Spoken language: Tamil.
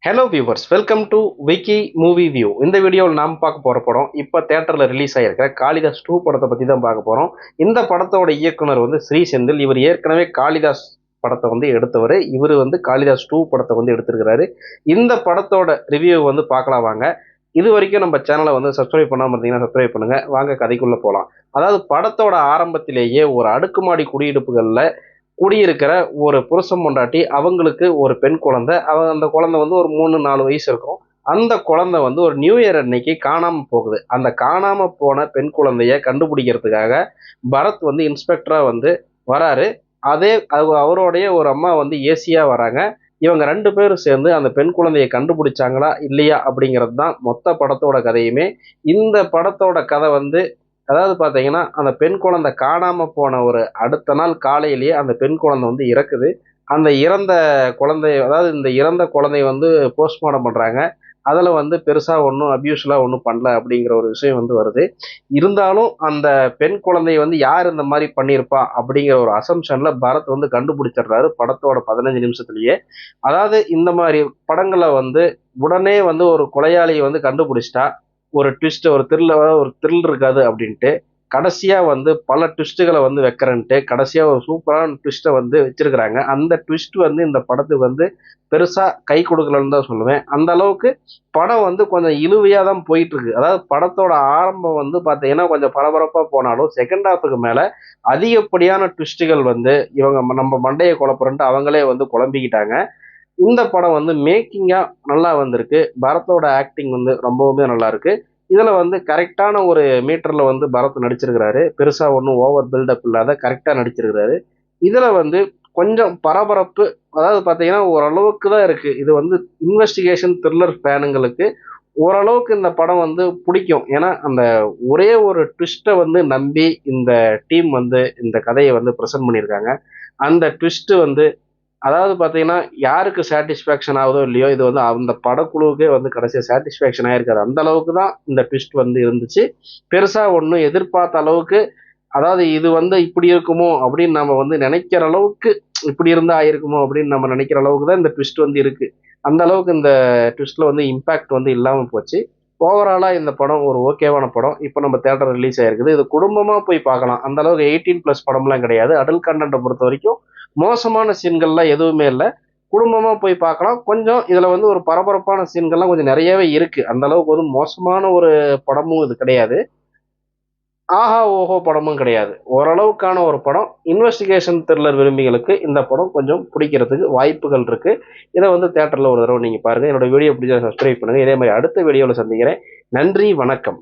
Hello viewers, welcome to Vicky movie view. இந்த வீடியோவில் நாம் பார்க்க போகிற படம் இப்போ தேட்டரில் ரிலீஸ் ஆகிருக்கிற காளிதாஸ் 2 படத்தை பற்றி தான் பார்க்க போகிறோம். இந்த படத்தோட இயக்குனர் ஸ்ரீ செந்தில். இவர் ஏற்கனவே காளிதாஸ் படத்தை எடுத்தவர். இவர் காளிதாஸ் 2 படத்தை எடுத்திருக்கிறாரு. இந்த படத்தோட ரிவ்யூ பார்க்கலாம் வாங்க. இது வரைக்கும் நம்ம சேனலை சப்ஸ்கிரைப் பண்ணாமல் இருந்தீங்கன்னா சப்ஸ்கிரைப் பண்ணுங்கள். வாங்க கதைக்குள்ளே போகலாம். அதாவது படத்தோட ஆரம்பத்திலேயே ஒரு அடுக்குமாடி குடியிருப்புகளில் குடியிருக்கிற ஒரு புருஷன் பொண்டாட்டி, அவங்களுக்கு ஒரு பெண் குழந்தை. அந்த குழந்தை ஒரு 3-4 வயசு இருக்கும். அந்த குழந்தை ஒரு நியூ இயர் அன்னைக்கு காணாம போகுது. அந்த காணாம போன பெண் குழந்தைய கண்டுபிடிக்கிறதுக்காக பரத் இன்ஸ்பெக்டரா வராரு. அவருடைய ஒரு அம்மா ஏசியா வராங்க. இவங்க 2 பேரும் சேர்ந்து அந்த பெண் குழந்தையை கண்டுபிடிச்சாங்களா இல்லையா அப்படிங்கிறது தான் மொத்த படத்தோட கதையுமே. இந்த படத்தோட கதை அதாவது பார்த்தீங்கன்னா, அந்த பெண் குழந்தை காணாம போன ஒரு அடுத்த நாள் காலையிலேயே அந்த பெண் குழந்தை இறக்குது. அந்த இறந்த குழந்தைய, அதாவது இந்த இறந்த குழந்தைய போஸ்ட்மார்ட்டம் பண்றாங்க. அதில் பெருசா ஒன்றும் அபியூஸ்லாம் ஒன்றும் பண்ணல அப்படிங்கிற ஒரு விஷயம் வருது. இருந்தாலும் அந்த பெண் குழந்தைய யார் இந்த மாதிரி பண்ணியிருப்பா அப்படிங்கிற ஒரு அசம்ஷன்ல பரத் கண்டுபிடிச்சிடுறாரு படத்தோட 15 நிமிஷத்துலயே. அதாவது இந்த மாதிரி படங்களை உடனே ஒரு கொலையாளியை கண்டுபிடிச்சிட்டா ஒரு ட்விஸ்ட், ஒரு த்ரில் இருக்காது அப்படின்ட்டு கடைசியா பல ட்விஸ்ட்டுகளை வைக்கிறேன்ட்டு கடைசியா ஒரு சூப்பரான ட்விஸ்ட்டை வச்சிருக்கிறாங்க. அந்த ட்விஸ்ட் இந்த படத்துக்கு பெருசா கை கொடுக்கலன்னு தான் சொல்லுவேன். அந்த அளவுக்கு படம் கொஞ்சம் இழுவையா தான் போயிட்டு இருக்கு. அதாவது படத்தோட ஆரம்பம் பார்த்தீங்கன்னா கொஞ்சம் பரபரப்பா போனாலும் செகண்ட் ஹாஃபுக்கு மேல அதிகப்படியான ட்விஸ்ட்டுகள் இவங்க நம்ம மண்டையை குழப்பறன்ட்டு அவங்களே குழம்பிக்கிட்டாங்க. இந்த படம் மேக்கிங்கா நல்லா வந்திருக்கு. பரத்தோட ஆக்டிங் ரொம்பவுமே நல்லா இருக்கு. இதுல கரெக்டான ஒரு மீட்டர்ல பரத் நடிச்சிருக்கிறாரு. பெருசா ஒன்றும் ஓவர் பில்டப் இல்லாத கரெக்டா நடிச்சிருக்கிறாரு. இதுல கொஞ்சம் பரபரப்பு, அதாவது பாத்தீங்கன்னா ஓரளவுக்கு தான் இருக்கு. இது இன்வெஸ்டிகேஷன் த்ரில்லர் ஃபேனுங்களுக்கு ஓரளவுக்கு இந்த படம் பிடிக்கும். ஏன்னா அந்த ஒரே ஒரு ட்விஸ்ட்டை நம்பி இந்த டீம் இந்த கதையை ப்ரெசென்ட் பண்ணியிருக்காங்க. அந்த ட்விஸ்ட் அதாவது பார்த்தீங்கன்னா யாருக்கு சாட்டிஸ்ஃபேக்ஷன் ஆகுதோ இல்லையோ, இது அந்த படக்குழுவுக்கே கடைசியாக சாட்டிஸ்ஃபேக்ஷன் ஆயிருக்காது. அந்த அளவுக்கு தான் இந்த ட்விஸ்ட் இருந்துச்சு. பெருசாக ஒன்றும் எதிர்பார்த்த அளவுக்கு, அதாவது இது இப்படி இருக்குமோ அப்படின்னு நம்ம நினைக்கிற அளவுக்கு, இப்படி இருந்தால் ஆயிருக்குமோ அப்படின்னு நம்ம நினைக்கிற அளவுக்கு தான் இந்த ட்விஸ்ட் இருக்கு. அந்த அளவுக்கு இந்த ட்விஸ்ட்ல இம்பாக்ட் இல்லாமல் போச்சு. ஓவராலாக இந்த படம் ஒரு ஓகேவான படம். இப்போ நம்ம தேட்டர் ரிலீஸ் ஆயிருக்குது. இது குடும்பமாக போய் பார்க்கலாம். அந்த அளவுக்கு 18+ படம்லாம் கிடையாது. அடல்ட் கண்டென்ட்டை பொறுத்த வரைக்கும் மோசமான சீன்கள்லாம் எதுவுமே இல்லை. குடும்பமாக போய் பார்க்கலாம். கொஞ்சம் இதில் ஒரு பரபரப்பான சீன்கள்லாம் கொஞ்சம் நிறையவே இருக்கு. அந்த அளவுக்கு மோசமான ஒரு படமும் இது கிடையாது. ஆஹா ஓஹோ படமும் கிடையாது. ஓரளவுக்கான ஒரு படம். இன்வெஸ்டிகேஷன் த்ரில்லர் விரும்பிகளுக்கு இந்த படம் கொஞ்சம் பிடிக்கிறதுக்கு வாய்ப்புகள் இருக்கு. இதை தேட்டரில் ஒரு தடவை நீங்கள் பாருங்கள். என்னோட வீடியோ பிடிச்சா சப்ஸ்கிரைப் பண்ணுங்கள். இதே மாதிரி அடுத்த வீடியோவில் சந்திக்கிறேன். நன்றி, வணக்கம்.